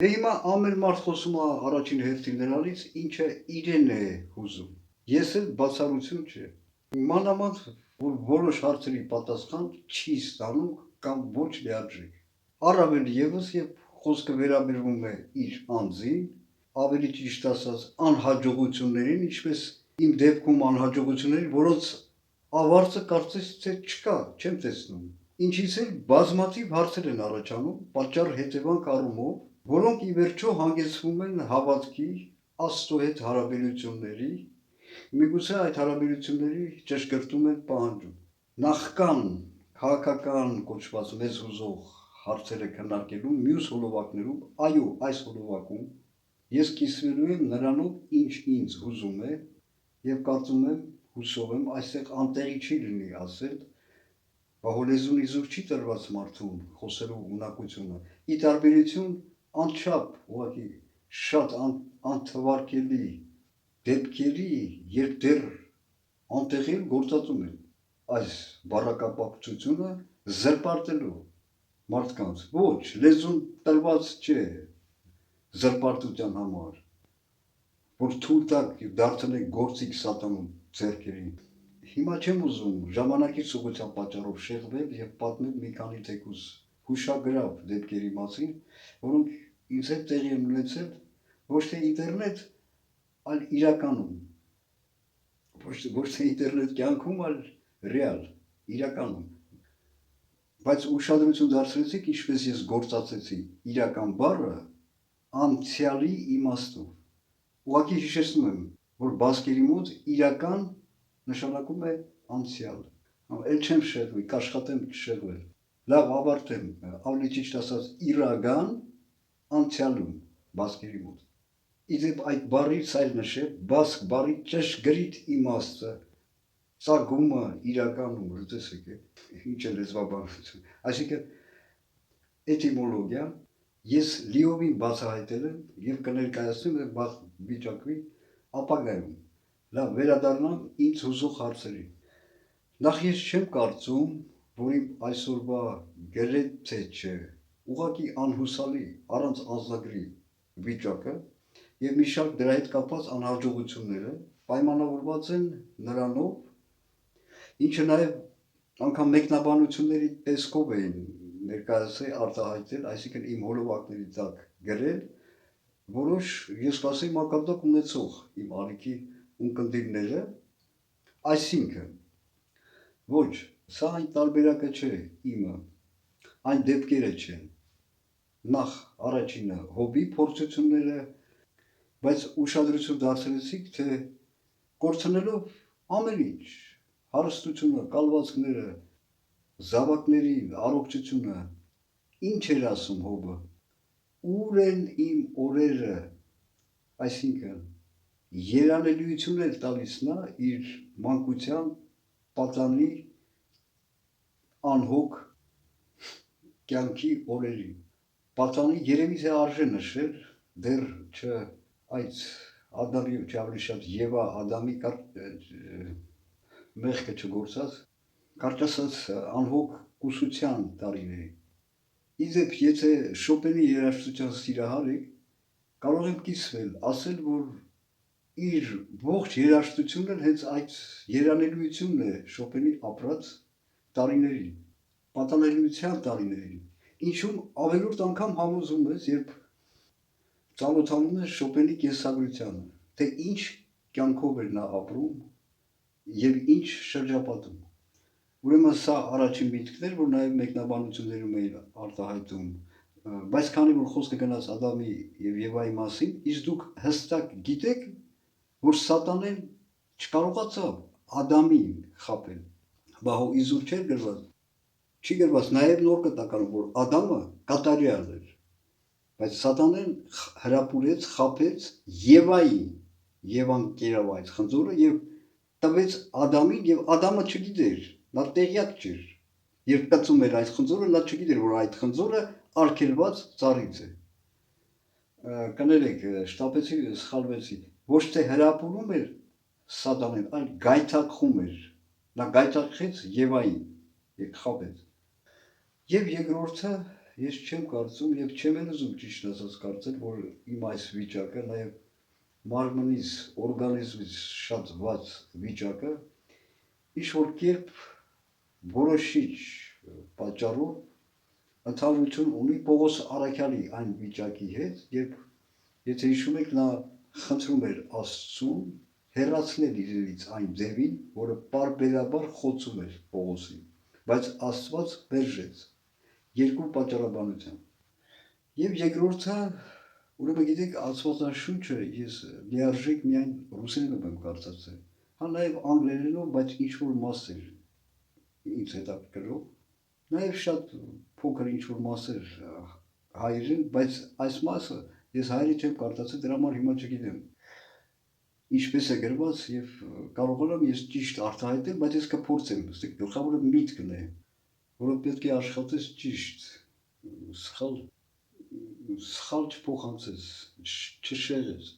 Դե հիմա ամեն մարդ խոսում է առաջին հերթին նրանից, ինչը իրեն է հուզում։ Ես էլ բացառություն չէ։ Մանավանդ որ որոշ հարցերի պատասխան չի ստանում կամ ոչ լիարժեք։ Առավել եւս եւ խոսքը վերաբերվում է իր անձին, ավելի ճիշտ ասած անհաջողություններին, ինչպես իմ դեպքում անհաջողությունների, որոնց ավարտը կարծես թե չկա, չեմ տեսնում։ Ինչից էլ բազմաթիվ հարցեր են առաջանում, պատճառ հետևանք առումով, որոնք ի վերջո հանգեցնում են հավատքի, Աստծո հետ հարաբերությունների, միգուցե այդ հարաբերությունների ճշգրտում են պահանջում։ Նախքան քաղաքական կոչված մեզ հուզող հարցերը քննարկելու մյուս հոլովակներում, այո, այս հոլովակում ես կիսվելու եմ նրանով, ինչ ինձ հուզում է եւ կարծում եմ, հուսով եմ, այստեղ անտեղի չի լինի ասել, բահոլեզուն իզուր չի տրված մարդուն խոսելու ունակությունը։ Ի տարբերություն անչափ ուղղակի շատ անթվարկելի դեպքերի, երբ դեռ անտեղի գործածում են այս բառակապակցությունը զրպարտելու մարդկանց։ Ոչ, լեզուն տրված չէ զրպարտության համար, որ թույլ տակ դարձնեք գործիք սատանու ձեռքերին։ Հիմա չեմ ուզում ժամանակից ուղղության պատճառով շեղվել եւ պատմել մի քանի թեկուզ հուշագրավ դեպքերի մասին, որոնք ինձ հետ տեղի են ունեցել ոչ թե ինտերնետ, այլ իրականում։ Ոչ թե ինտերնետ կյանքում, այլ ռեալ, իրականում։ Բայց ուշադրություն դարձրեցիք, ինչպես ես գործածեցի իրական բառը անցյալի իմաստով։ Ուղղակի հիշեցնում եմ, որ բասկերի մոտ իրական նշանակում է անցյալ։ Էլ չեմ շեղվի, կաշխատեմ չշեղվել։ Լավ, ավարտեմ, ավելի ճիշտ ասած իրական անցյալում բասկերի մոտ։ Իդեպ այդ բառից այլ նշել, բասկ բառի ճշգրիտ իմաստը, ծագումը իրականում, տեսեք, ինչ է լեզվաբանություն։ Այսինքն էտիմոլոգիան ես լիովին բացահայտել եմ եւ կներկայացնեմ այդ բաց վիճակի ապագայում։ Լավ, վերադառնամ ինձ հուզող հարցերին։ Նախ ես չեմ կարծում, որ իմ այսօրվա գրեթե չէ, ուղղակի անհուսալի, առանց անձնագրի վիճակը եւ մի շարք դրա հետ կապված անհաջողությունները պայմանավորված են նրանով, ինչը նաեւ անգամ մեկնաբանությունների տեսքով էին ներկայացել, արտահայտել, այսինքն իմ հոլովակների տակ գրել որոշ, ես կասեի, մակարդակ ունեցող իմ ալիքի ունկնդիրները, այսինքն ոչ, սա այն տարբերակը չէ իմը, այն դեպքերը չեն։ Նախ առաջինը հոբի փորձությունները, բայց ուշադրություն դարձրեցիք, թե կորցնելով ամեն ինչ, հարստությունը, կալվածքները, զավակներին, առողջությունը, ինչ էր ասում հոբը, ուր են իմ օրերը, այսինքն երանելիություն էր տալիս նա իր մանկության պատանի անհոգ կյանքի օրերին։ Պատանի երևի թե արժե նշել, դեռ չէ այդ Ադամի ու ավելի շատ Եվա Ադամի մեղքը չգործած, կարճ ասած անհոգ կուսության տարիների։ Իդեպ, եթե Շոպենի երաժշտության սիրահար եք, կարող եմ կիսվել, ասել, որ իր ողջ երաժշտությունն էլ հենց այդ երանելիությունն է Շոպենի ապրած տարիներին, պատանելիության տարիներին, ինչում ավելորդ անգամ համոզում ես, երբ ծանոթանում ես Շոպենի կենսագրությանը, թե ինչ կյանքով էր նա ապրում եւ ինչ շրջապատում։ Ուրեմն սա առաջին միտքն էր, որ նաև մեկնաբանություններում էին արտահայտում, բայց քանի որ խոսքը գնաց Ադամի եւ Եվայի մասին, իսկ դուք հստակ գիտեք, որ Սատանեն չկարողացավ Ադամին խաբել։ Բա հո իզուր չէր գրված։ Չի գրված նաև նոր կտականում, որ Ադամը կատարյալ էր, բայց Սատանեն հրապուրեց, խաբեց Եվային, Եվան կերավ այդ խնձորը եւ տվեց Ադամին եւ Ադամը չգիտեր, նա տեղյակ չէր։ Երբ կծում էր այդ խնձորը, նա չգիտեր, որ այդ խնձորը արգելված ծառից է։ Կներեք, շտապեցի, սխալվեցի։ Ոչ թե հրապուրում էր Սատանեն, այլ գայթակղում էր։ Նա գայթակղեց Եվային եւ խաբեց։ Եվ երկրորդը ես չեմ կարծում եւ չեմ էլ ուզում ճիշտ ասած կարծել, որ իմ այս վիճակը նաեւ մարմնից, օրգանիզմից շատ վատ վիճակը ինչ-որ կերպ որոշիչ պատճառով ընդհանրություն ունի Պողոս Արաքյալի այն վիճակի հետ, երբ եթե հիշում եք նա խնդրում էր Աստծուն հեռացնել իրենից այն ձևին, որը պարբերաբար խոցում էր Պողոսին, բայց Աստված մերժեց երկու պատճառաբանությամբ։ Եվ երկրորդը, ուրեմն գիտեք, Աստվածաշունչը ես լիարժեք միայն ռուսերենով եմ կարդացել, հա նաև անգլերենով, բայց ինչ-որ մասեր ինձ հետաքրքրող, նաև շատ փոքր ինչ-որ մասեր հայերեն, բայց այս մասը ես հայերեն չեմ կարդացել, դրա համար հիմա չգիտեմ ինչպես է գրված եւ կարողանամ ես ճիշտ արտահայտել, բայց ես կփորձեմ, գլխավորը միտքն է, որը պետք է աշխատես ճիշտ, սխալ չփոխանցես, չշեղես։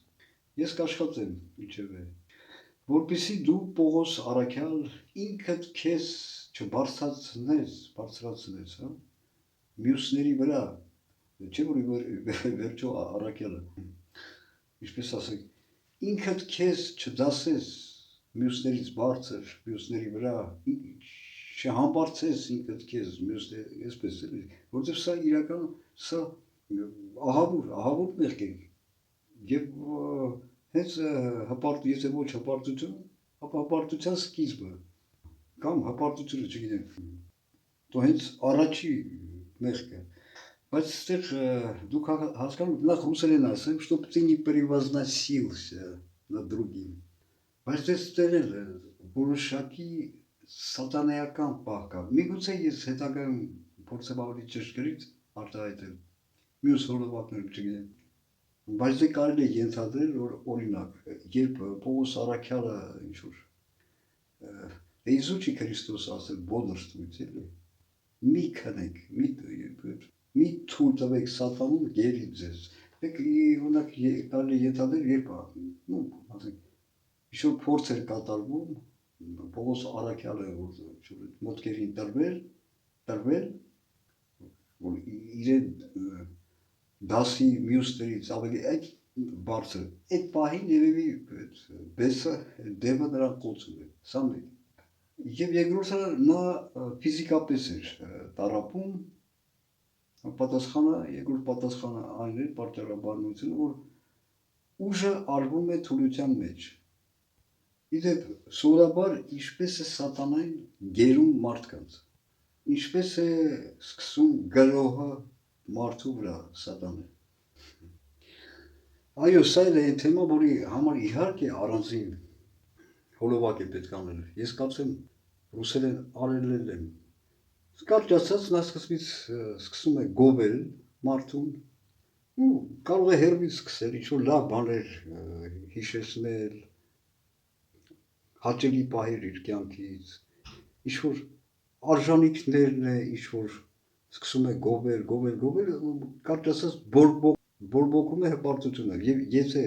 Ես կաշխատեմ, ինչևէ, որպեսզի դու Պողոս Արաքյալ ինքդ քեզ չբարձրացնես, հա, մյուսների վրա, չէ՞ որ վերջո Արաքյալը, ինչպես ասենք, ինքդ քեզ չդասես մյուսներից բարձր, մյուսների վրա, չհամբարձես ինքդ քեզ մյուսների, այսպես էլի, որովհետև սա իրական, սա ահավոր մեղք է, եւ հենց եթե ոչ հպարտություն, ապա հպարտության սկիզբը, կամ հպարտությունը, չգիտեմ, то հենց առաջի մեղքը, բայց այստեղ դուք հասկանում, նախ ռուսերեն ասեմ, чтобы ты не превозносился над другим, բայց այստեղ էլ որոշակի սատանայական պահ կա, միգուցե ես հետագայում փորձեմ ավելի ճշգրիտ արտահայտել, մյուս հոլովակներում չգիտեմ, բայց դե կարելի է ենթադրել, որ օրինակ, երբ Պողոս Արաքյալը ինչ-որ Իզուչի Քրիստոս ասել բոդրստույց էլի, մի քնեք, մի թույլ տվեք սատանուն գերի ձեզ, օրինակ կարելի է ենթադրել, երբ ինչ-որ փորձ էր կատարվում, Պողոս Արաքյալը մոտքերին տրվել, որ իրեն դասի մյուսներից ավելի այդ բարձր, այդ պահին երևի բեսը դեմը նրան կոծում է, սա մեկ։ Եվ երկրորդը նա ֆիզիկապես էր տառապում, երկրորդ պատասխանը այն էր պատճառաբանությունը, որ ուժը արվում է թուլության մեջ։ Իդեպ սովորաբար ինչպես է սատանային գերում մարդկանց, ինչպես է սկսում գրոհը մարդու վրա սատանը։ Այո, սա էլ է այն թեմա, որի համար իհարկե առանձին հոլովակ է պետք անել։ Ես կարծեմ ռուսերեն արել եմ։ Կարճ ասած, նա սկզբից սկսում է գովել մարդուն, կարող է հեռվից սկսել, ինչ-որ լավ բաներ հիշեցնել, հաճելի պահեր իր կյանքից, ինչ-որ արժանիքներն է, ինչ-որ սկսում է գովել, կարճ ասած բորբոքում է հպարտությունը, և եթե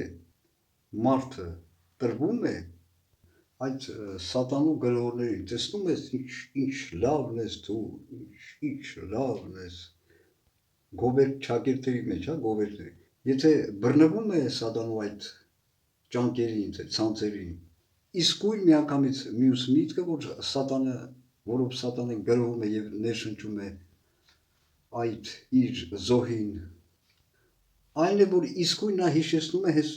մարդը տրվում է այդ սատանու գրոհներին, տեսնում ես ինչ լավն ես դու, ինչ լավն ես, գովերտ չակերտերի մեջ, գովերտների, եթե բռնվում է սատանու այդ ճանկերին, ցանցերին, իսկույն միանգամից մյուս միտքը, որով սատանեն գրոհում է և ներշնչում է այդ իր զոհին, այն է, որ իսկույն նա հիշեցնում է հենց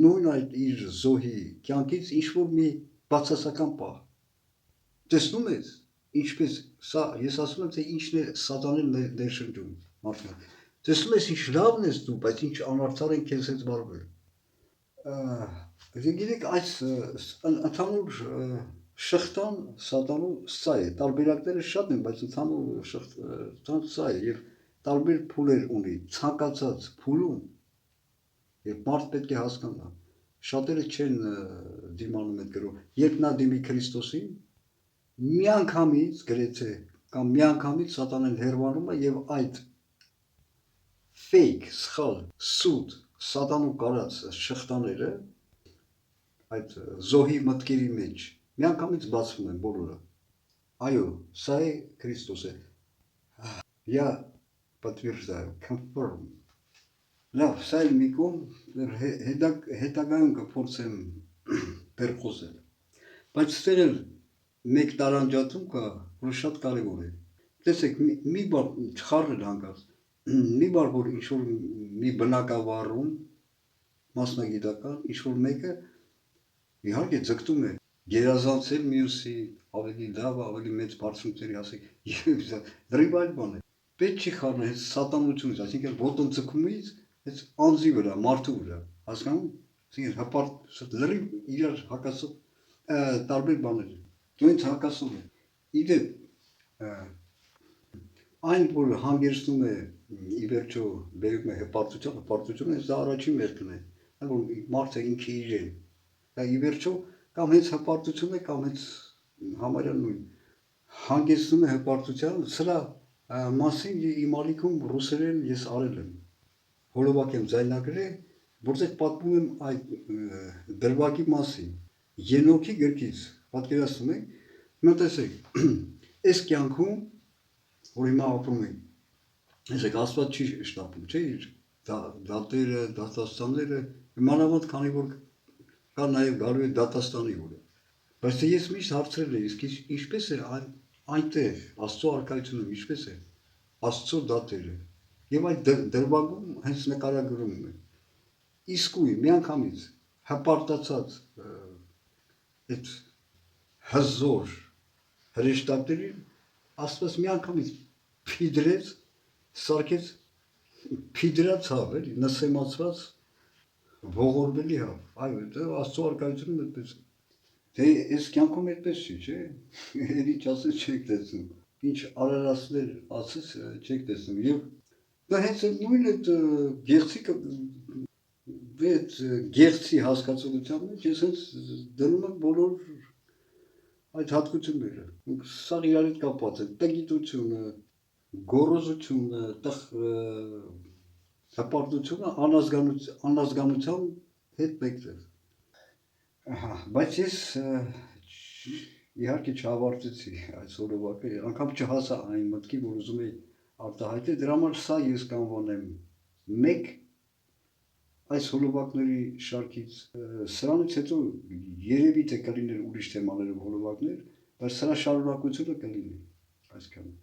նույն այդ իր զոհի կյանքից ինչ-որ մի բացասական պահ։ Տեսնում ես, ինչպես, սա ես ասում եմ, թե ինչն է սատանեն ներշնչում մարդկանց։ Տեսնում ես, ինչ լավն ես դու, բայց ինչ անարդար են քեզ հետ վարվել։ Գիտեք, այս ընդհանուր շղթան սատանու սա է, տարբերակները շատ են, բայց ընդհանուր շղթան սա է, և տարբեր փուլեր ունի, ցանկացած փուլում, և մարդ պետք է հասկանա, շատերը չեն դիմանում այդ գրոհ, երբ նա դիմի Քրիստոսին, միանգամից գրեթե, կամ միանգամից սատանեն հեռանում է և այդ fake, սխալ, սուտ, սատանու կարած շղթաները, այդ զոհի մտքերի մեջ, միանգամից բացվում են բոլորը, այո, սա է Քրիստոսը, я подтверждаю, confirm։ Լավ, սա էլ մի կողմ, հետագայում կփորձեմ բերխոսել։ Բայց ստեղ էլ մեկ տարանջատում կա, որ շատ կարևոր է։ Տեսեք, մի բան չխառնել հանկարծ, մի բան, որ ինչ-որ մի բնակավարում, մասնագիտական, ինչ-որ մեկը իհարկե ձգտում է գերազանցել մյուսի, ավելի լավ, ավելի մեծ բարձունքների հասեք, լրիվ այլ բան է։ Պետք չի խառնել հենց սատանությունից, այսինքն ոտնձգումից, հենց անձի վրա, մարդու վրա, հասկանում, այսինքն հպարտ, լրիվ իրար հակասող տարբեր բաներ, դու ինձ հակասում է։ Իդեպ, այն, որ հանգեցնում է, ի վերջո, բերում է հպարտությունը, հենց դա առաջին մերկն է, որ մարդը ինքը իրեն, դա ի վերջո, կամ հենց հպարտություն է, կամ հենց համարյա նույն, հանգեցնում է հպարտության, սրա մասին իմ ալիքում ռուսերեն ես արել եմ, հոլովակ եմ ձայնագրել, որտեղ պատմում եմ այդ դրվագի մասին, Ենոքի գրքից, պատկերացնում եք, հիմա տեսեք, այս կյանքում, որ հիմա ապրում ենք, տեսեք, Աստված չի շտապում, չէ, իր դատերը, դատաստանները, մանավանդ քանի որ կա նաև գալու է դատաստանի օրը։ Բայց թե ես միշտ հարցրել եմ, իսկ ինչպես է այնտեղ Աստծո արքայությունում, ինչպես է Աստծո դատերը։ Եվ այդ դրվագում հենց նկարագրում է։ Իսկույն միանգամից հպարտացած այդ հզոր հրեշտակներին Աստված միանգամից փիդրեց, սարքեց փիդրացավ, էլի, նսեմացված ողորմելի հավ, այո, դա Աստծո արքայությունում այդպես է։ Դե այս կյանքում այդպես չի, չէ, էլ ինչ ասես չեք տեսնում, ինչ արարածներ ասես չեք տեսնում, և դա հենց նույն այդ գեղցի հասկացողության մեջ ես հենց դնում եմ բոլոր այդ հատկությունները, սաղ իրար հետ կապված է, տգիտությունը, գոռոզությունը, հպարտությունը անազգանության հետ մեկտեղ։ Բայց ես իհարկե չավարտեցի այս հոլովակը, անգամ չհասա այն մտքի, որ ուզում էի արտահայտել, դրա համար սա ես կանվանեմ մեկ այս հոլովակների շարքից, սրանից հետո երևի թե կլիներ ուրիշ թեմաներով հոլովակներ, բայց սրա շարունակությունը կլինի, այսքանը։